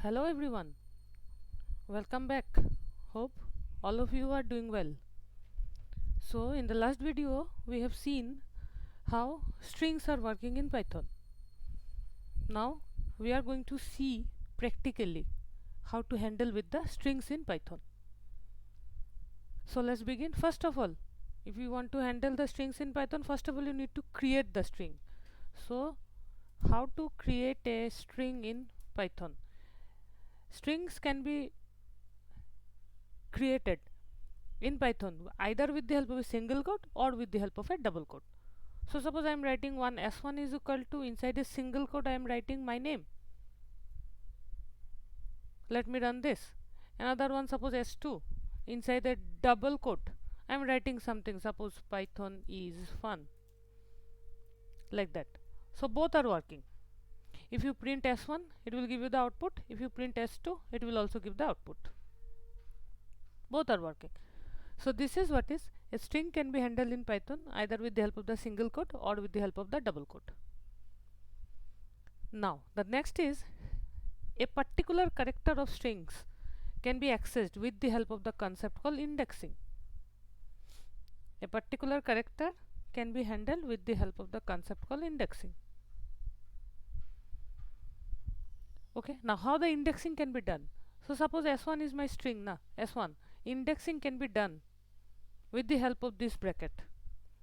Hello everyone, welcome back. Hope all of you are doing well. So in the last video we have seen how strings are working in Python. Now we are going to see practically how to handle with the strings in Python. So let's begin. First of all, if you want to handle the strings in Python, first of all you need to create the string. So how to create a string in Python? Strings can be created in Python either with the help of a single quote or with the help of a double quote. So suppose I am writing one s1 is equal to, inside a single quote I am writing my name. Let me run this. Another one, suppose s2, inside a double quote I am writing something, suppose Python is fun, like that. So both are working. If you print s1 it will give you the output, if you print s2 it will also give the output. Both are working. So this is what is a string can be handled in Python either with the help of the single quote or with the help of the double quote. Now the next is a particular character of strings can be accessed with the help of the concept called indexing. A particular character can be handled with the help of the concept called indexing. Okay, now how the indexing can be done? So suppose s1 is my string, s1, indexing can be done with the help of this bracket,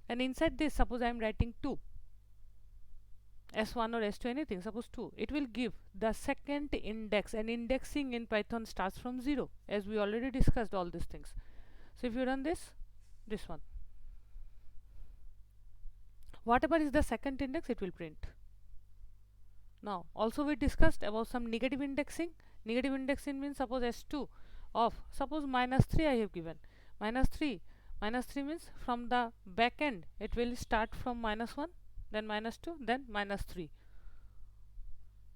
and inside this suppose I am writing 2, s1 or s2, anything, suppose 2, it will give the second index, and indexing in Python starts from 0, as we already discussed all these things. So if you run this one, whatever is the second index it will print. Now also we discussed about some negative indexing. Negative indexing means suppose s2 of, suppose -3 I have given, -3 means from the back end it will start from -1, then -2, then -3.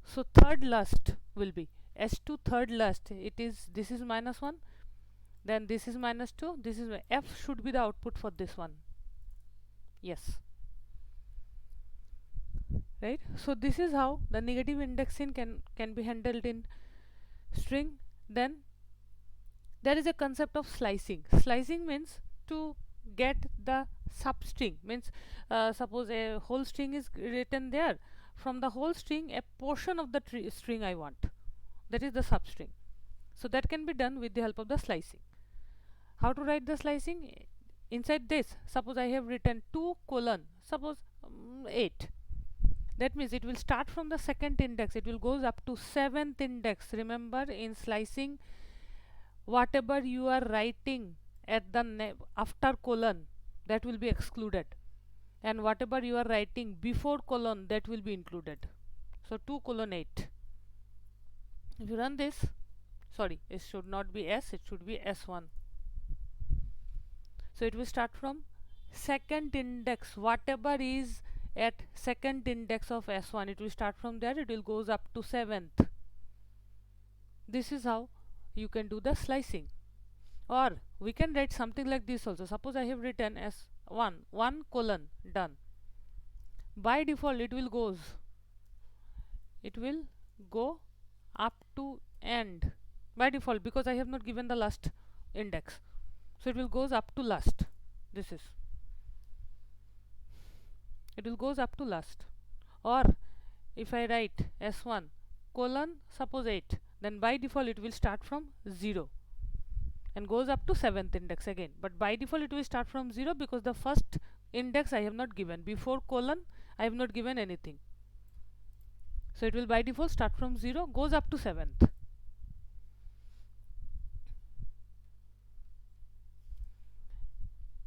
So third last will be s2 third last, this is -1, then this is -2, this is f should be the output for this one. Yes, right? So this is how the negative indexing can be handled in string. Then there is a concept of slicing. Slicing means to get the substring, means suppose a whole string is written there, from the whole string a portion of the string I want, that is the substring. So that can be done with the help of the slicing. How to write the slicing? Inside this suppose I have written 2 colon, suppose 8, that means it will start from the second index, it will goes up to 7th index. Remember, in slicing whatever you are writing at the after colon, that will be excluded, and whatever you are writing before colon, that will be included. So 2 colon 8. If you run this, sorry, it should not be s, it should be s1. So it will start from second index, whatever is at second index of s1, it will start from there, it will goes up to 7th. This is how you can do the slicing. Or we can write something like this also. Suppose I have written s1 1 colon, done. By default it will go up to end by default, because I have not given the last index, so it will goes up to last. This is, it will goes up to last. Or if I write s1 colon suppose 8, then by default it will start from 0 and goes up to 7th index again, but by default it will start from 0 because the first index I have not given, before colon I have not given anything. So it will by default start from 0, goes up to 7th.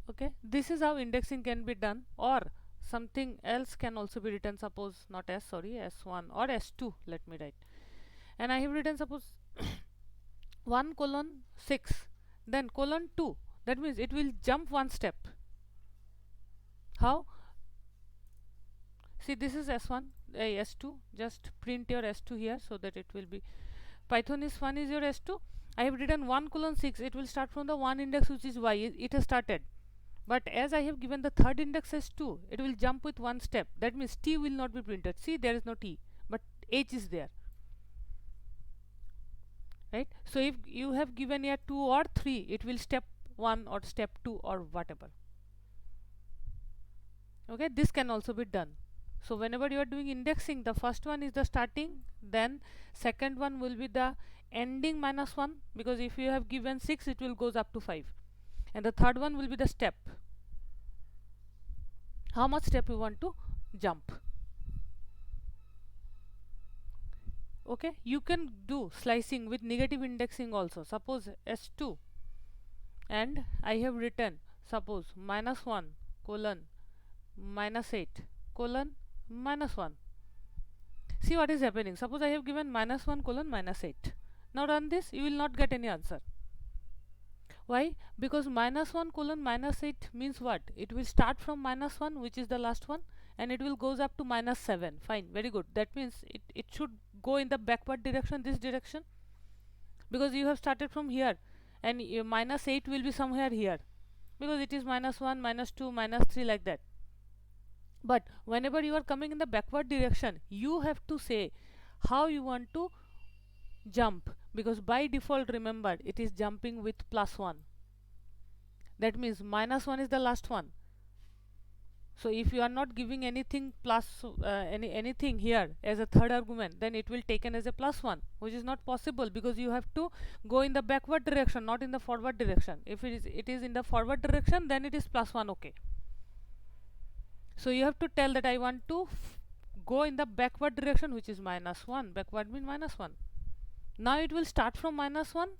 Okay, this is how indexing can be done. Or something else can also be written, suppose not s, sorry, s1 or s2, let me write, and I have written suppose 1 colon 6, then colon 2, that means it will jump one step. How? See, this is s1, s2, just print your s2 here so that it will be, Python is fun is your s2. I have written 1 colon 6, it will start from the 1 index which is y, it has started, but as I have given the third index as 2, it will jump with one step, that means t will not be printed. See, there is no t, but h is there. right? So if you have given here 2 or 3, it will step 1 or step 2 or whatever. Okay, this can also be done. So whenever you are doing indexing, the first one is the starting, then second one will be the ending minus 1, because if you have given 6, it will goes up to 5, and the third one will be the step, how much step you want to jump. Okay, you can do slicing with negative indexing also. Suppose S2, and I have written, suppose -1 colon -8 colon -1. See what is happening. Suppose I have given -1 colon -8. Now run this, you will not get any answer. Why? Because -1 colon -8 means what? It will start from -1, which is the last one, and it will goes up to -7. Fine, very good. That means it should go in the backward direction, this direction, because you have started from here, and -8 will be somewhere here, because it is -1, -2, -3, like that. But whenever you are coming in the backward direction, you have to say how you want to jump, because by default, remember, it is jumping with +1. That means -1 is the last one. So if you are not giving anything plus anything here as a third argument, then it will taken as a +1, which is not possible, because you have to go in the backward direction, not in the forward direction. If it is in the forward direction, then it is +1. Okay, so you have to tell that I want to go in the backward direction, which is -1. Backward means -1. Now it will start from -1,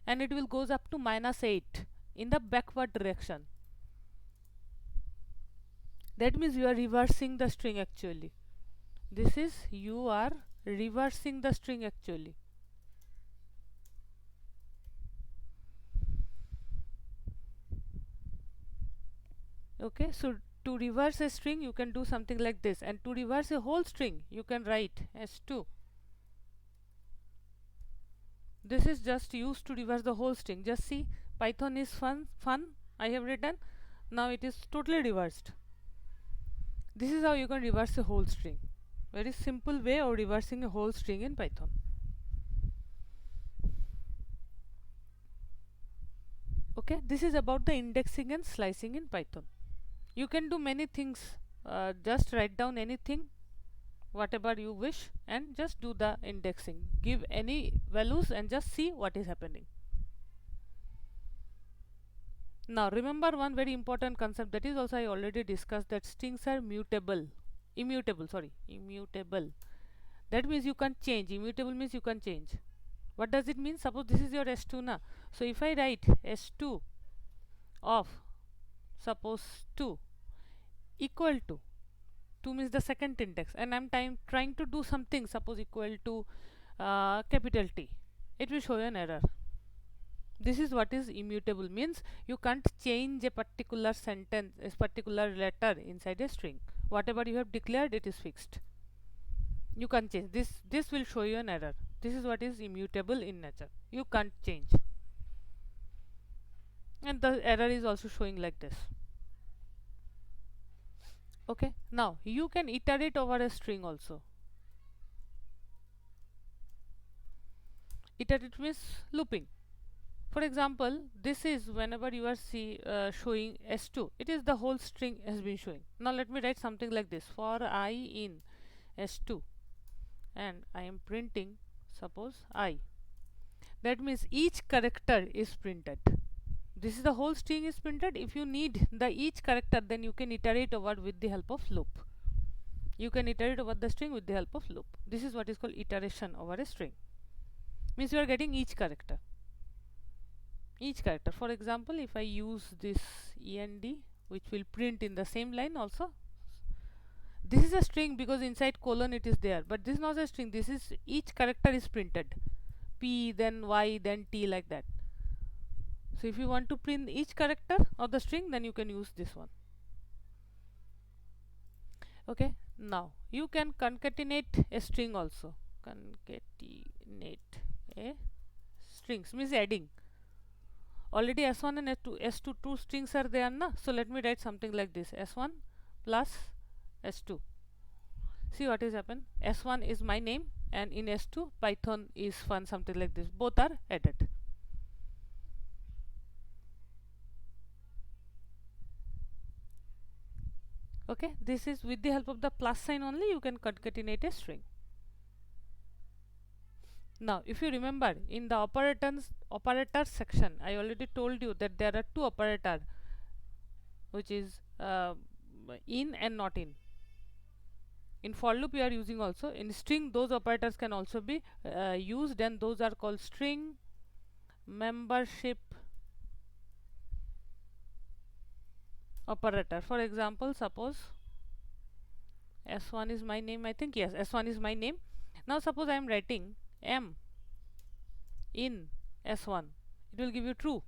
and it will goes up to -8 in the backward direction. That means you are reversing the string actually. This is, you are reversing the string actually. Okay, so to reverse a string, you can do something like this, and to reverse a whole string, you can write S2. This is just used to reverse the whole string. Just see, Python is fun. I have written. Now it is totally reversed. This is how you can reverse a whole string. Very simple way of reversing a whole string in Python. Okay, this is about the indexing and slicing in Python. You can do many things. Just write down anything, whatever you wish, and just do the indexing. Give any values and just see what is happening. Now remember one very important concept, that is also I already discussed, that strings are immutable. That means you can't change. Immutable means you can change. What does it mean? Suppose this is your S2 na. So if I write S2 of, suppose 2 equal to 2 means the second index, and I'm trying to do something, suppose equal to capital T, it will show you an error. This is what is immutable, means you can't change a particular sentence, a particular letter inside a string. Whatever you have declared, it is fixed. You can't change. This will show you an error. This is what is immutable in nature. You can't change. And the error is also showing like this. Okay, now you can iterate over a string also. Iterate means looping. For example, this is whenever you are showing S2, it is the whole string has been showing. Now let me write something like this: for I in S2, and I am printing, suppose I. That means each character is printed. This is the whole string is printed. If you need the each character, then you can iterate over with the help of loop. You can iterate over the string with the help of loop. This is what is called iteration over a string. Means you are getting each character. For example, if I use this end, which will print in the same line also, this is a string because inside colon it is there, but this is not a string. This is, each character is printed, P, then Y, then T, like that. So if you want to print each character of the string, then you can use this one. Okay, now you can concatenate a string also. Concatenate a strings means adding. Already S1 and S2 two strings are there na, so let me write something like this: S1 plus S2. See what is happened. S1 is my name, and in S2 Python is fun, something like this. Both are added. Okay, this is with the help of the plus sign only you can concatenate a string. Now if you remember, in the operators section I already told you that there are two operators, which is in and not in. In for loop you are using also. In string those operators can also be used, and those are called string membership operator. For example, suppose S1 is my name, I think. Yes, S1 is my name. Now suppose I am writing M in S1, it will give you true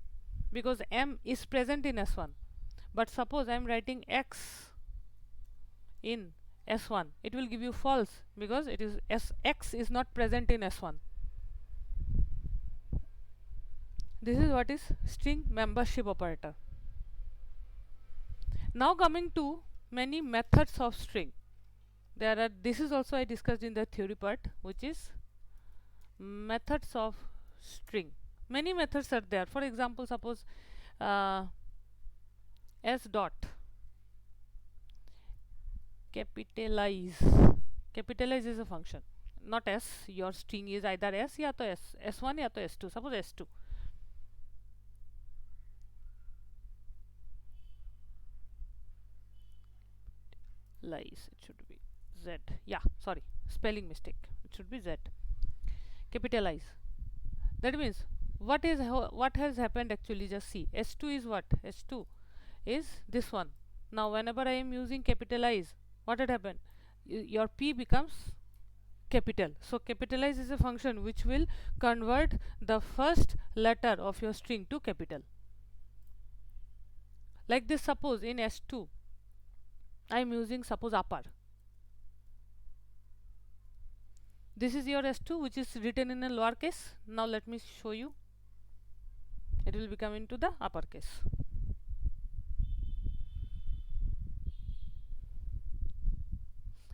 because M is present in S1. But suppose I am writing X in S1, it will give you false because it is X is not present in S1. This is what is string membership operator. Now coming to many methods of string. There are, this is also I discussed in the theory part, which is methods of string. Many methods are there. For example, suppose s dot capitalize. Capitalize is a function, not s. Your string is either s या तो s1 या तो s2. Suppose s2. Lies, it should be z. Yeah, sorry, spelling mistake. It should be z. Capitalize. That means what has happened actually, just see. S2 is what? S2 is this one. Now whenever I am using capitalize, what had happened? Your p becomes capital. So capitalize is a function which will convert the first letter of your string to capital. Like this, suppose in S2 I am using, suppose, upper. This is your S2 which is written in a lowercase. Now let me show you. It will become into the uppercase.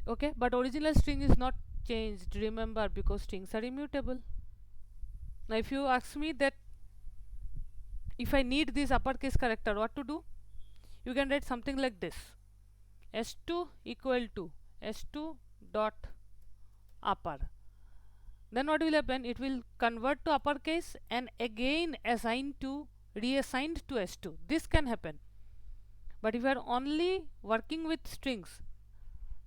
Okay, but original string is not changed, remember, because strings are immutable. Now if you ask me that if I need this uppercase character, what to do? You can write something like this: S2 equal to S2 dot upper. Then what will happen? It will convert to uppercase and again reassigned to S2. This can happen. But if you are only working with strings,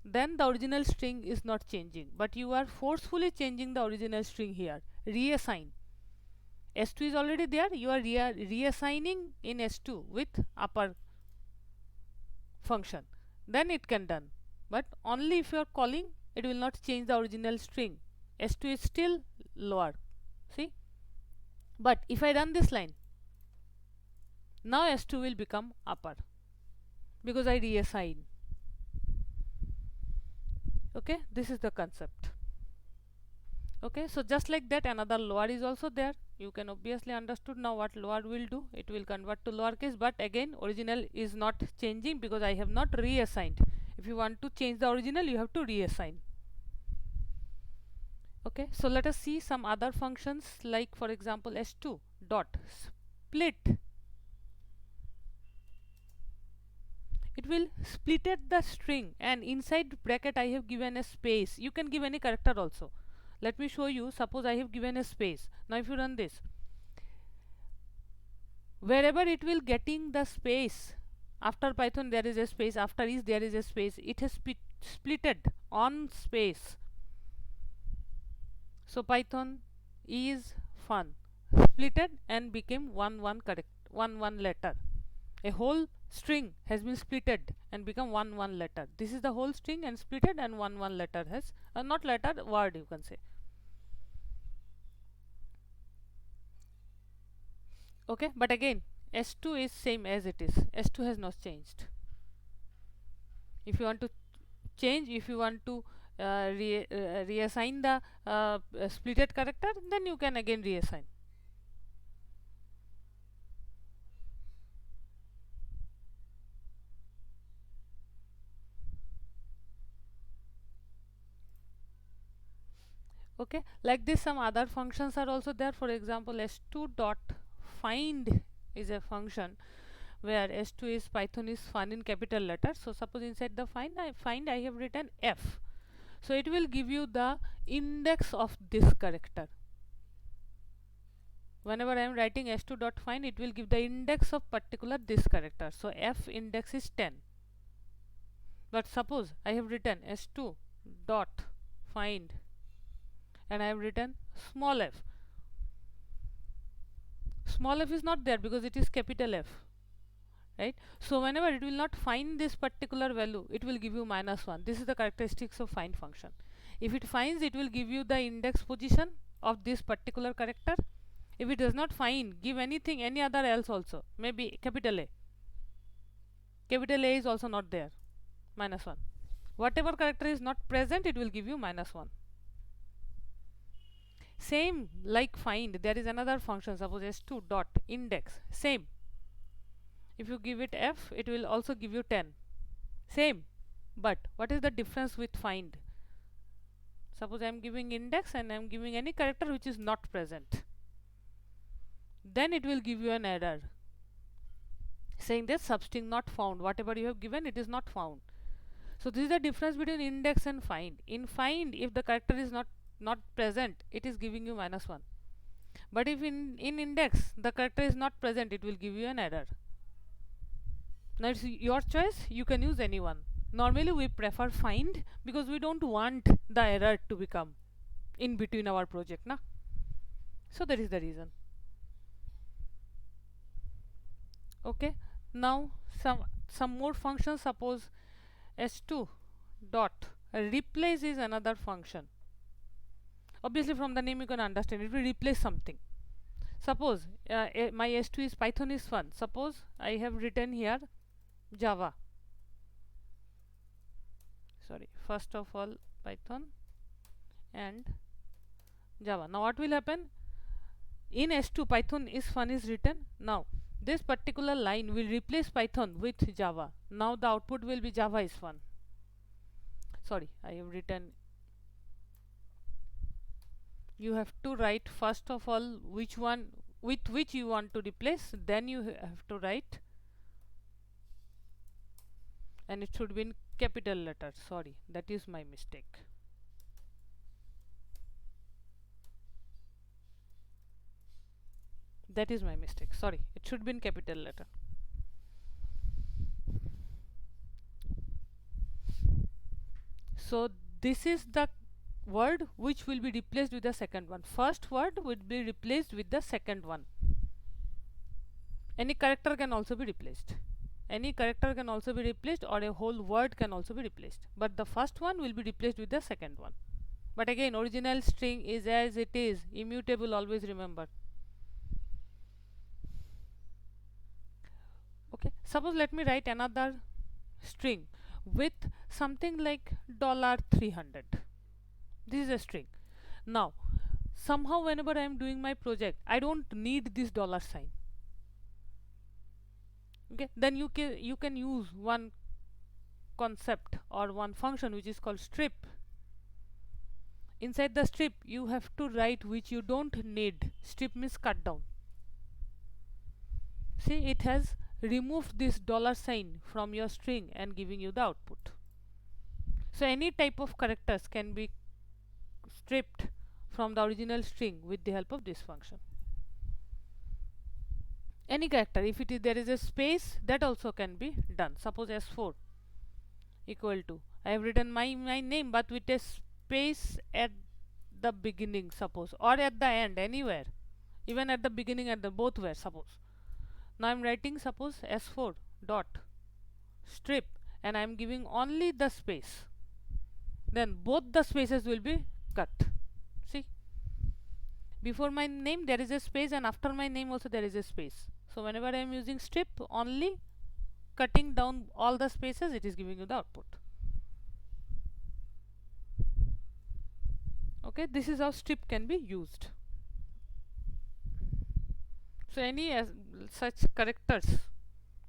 then the original string is not changing, but you are forcefully changing the original string here. Reassign. S2 is already there, you are reassigning in S2 with upper function. Then it can done. But only if you are calling, it will not change the original string. S2 is still lower. See? But if I run this line, now S2 will become upper because I reassign. Okay, this is the concept. Okay, so just like that, another lower is also there. You can obviously understood now what lower will do. It will convert to lowercase, but again original is not changing because I have not reassigned. If you want to change the original, you have to reassign. Okay, so let us see some other functions, like for example S2 dot split. It will splitted the string, and inside bracket I have given a space. You can give any character also. Let me show you. Suppose I have given a space. Now if you run this, wherever it will getting the space, after Python there is a space, after is there is a space, it has splitted on space. So Python is fun, splitted and became one letter. A whole string has been splitted and become one letter. This is the whole string and splitted, and one letter has not letter, word you can say. Okay, but again S2 is same as it is. S2 has not changed. If you want to change, if you want to reassign the splitted character, then you can again reassign. Okay, like this some other functions are also there. For example, s2 dot find is a function where s2 is Python is fun in capital letters. So suppose inside the find I have written f, so it will give you the index of this character. Whenever I am writing s2 dot find, it will give the index of particular this character. So f index is 10. But suppose I have written s2 dot find and I have written small f. Small f is not there because it is capital F, right? So whenever it will not find this particular value, it will give you -1. This is the characteristics of find function. If it finds, it will give you the index position of this particular character. If it does not find, give anything, any other else also, maybe capital A. Capital A is also not there, -1. Whatever character is not present, it will give you -1. Same like find, there is another function, suppose s2 dot index, same. If you give it f, it will also give you 10. Same. But what is the difference with find? Suppose I am giving index and I am giving any character which is not present. Then it will give you an error saying that substring not found. Whatever you have given, it is not found. So this is the difference between index and find. In find, if the character is not present, it is giving you -1. But if in index the character is not present, it will give you an error. Now it's your choice, you can use any one. Normally we prefer find because we don't want the error to become in between our project, na? So that is the reason. Okay, now some more functions. Suppose s2 dot replace is another function. Obviously from the name you can understand it will replace something. Suppose my s2 is Python is fun. Suppose I have written here Java. Sorry, first of all Python and Java. Now what will happen? In s2 Python is fun is written. Now this particular line will replace Python with Java. Now the output will be Java is fun. Sorry, I have written. You have to write first of all which one with which you want to replace, then you have to write, and it should be in capital letters. Sorry, that is my mistake. That is my mistake. Sorry, it should be in capital letter. So this is the word which will be replaced with the second one. First word would be replaced with the second one. Any character can also be replaced. Any character can also be replaced, or a whole word can also be replaced. But the first one will be replaced with the second one. But again, original string is as it is, immutable, always remember. Okay, suppose let me write another string with something like $300. This is a string. Now somehow whenever I am doing my project, I don't need this $sign. Okay, then you can use one concept or one function which is called strip. Inside the strip you have to write which you don't need. Strip means cut down. See, it has removed this $sign from your string and giving you the output. So any type of characters can be stripped from the original string with the help of this function. Any character, if it is there is a space, that also can be done. Suppose s4 equal to, I have written my name but with a space at the beginning, suppose, or at the end, anywhere, even at the beginning, at the both where, suppose. Now I am writing suppose s4 dot strip and I am giving only the space, then both the spaces will be cut. See, before my name there is a space and after my name also there is a space. So whenever I am using strip, only cutting down all the spaces, it is giving you the output. Okay, this is how strip can be used. So any such characters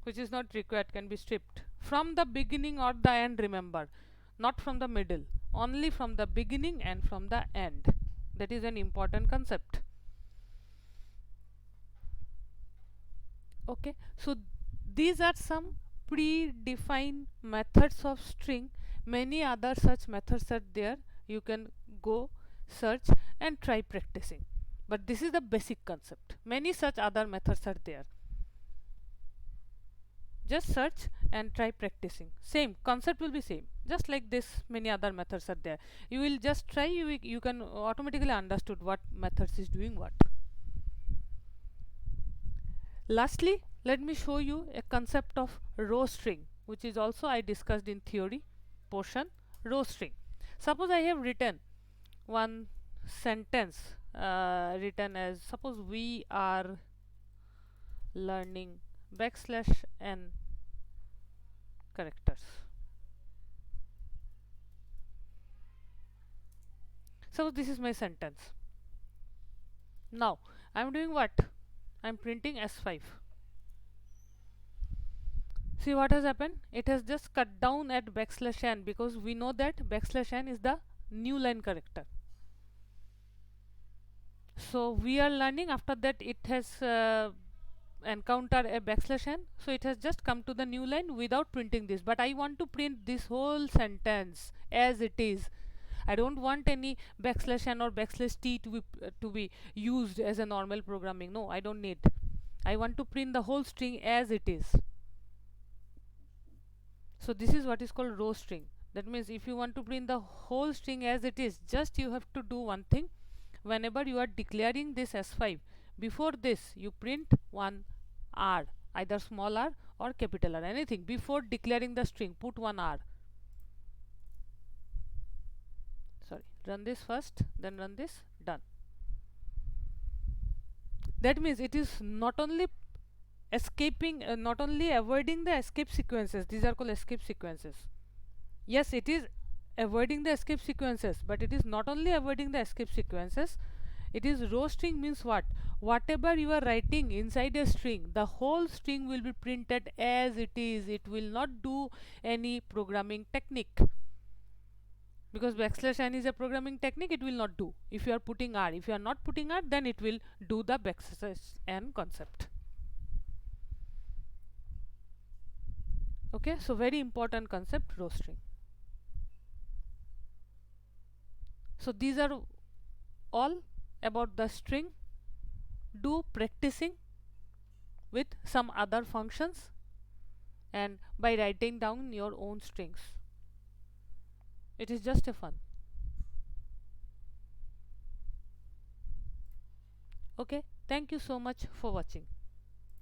which is not required can be stripped from the beginning or the end, remember, not from the middle, only from the beginning and from the end. That is an important concept. Okay, so these are some predefined methods of string. Many other such methods are there. You can go search and try practicing, but this is the basic concept. Many such other methods are there. Just search and try practicing. Same concept will be same, just like this. Many other methods are there. You will just try, you can automatically understood what methods is doing what. Lastly, let me show you a concept of row string, which is also I discussed in theory portion. Row string. Suppose I have written one sentence, written as, suppose we are learning \n characters. So this is my sentence. Now I'm doing what? I'm printing S5. See what has happened? It has just cut down at \n, because we know that \n is the new line character. So we are learning, after that it has encountered a \n, so it has just come to the new line without printing this. But I want to print this whole sentence as it is. I don't want any \n or \t to be used as a normal programming. No, I don't need. I want to print the whole string as it is. So this is what is called row string. That means if you want to print the whole string as it is, just you have to do one thing. Whenever you are declaring this S5, before this you print one R, either small r or capital R, anything. Before declaring the string, put one R. Sorry, run this first, then run this, done. That means it is not only escaping, not only avoiding the escape sequences. These are called escape sequences. Yes, it is avoiding the escape sequences, but it is not only avoiding the escape sequences. It is row string means what? Whatever you are writing inside a string, the whole string will be printed as it is. It will not do any programming technique, because \n is a programming technique. It will not do if you are putting R. If you are not putting R, then it will do the \n concept. Okay, so very important concept, row string. So these are all about the string. Do practicing with some other functions and by writing down your own strings. It is just a fun. Okay, thank you so much for watching.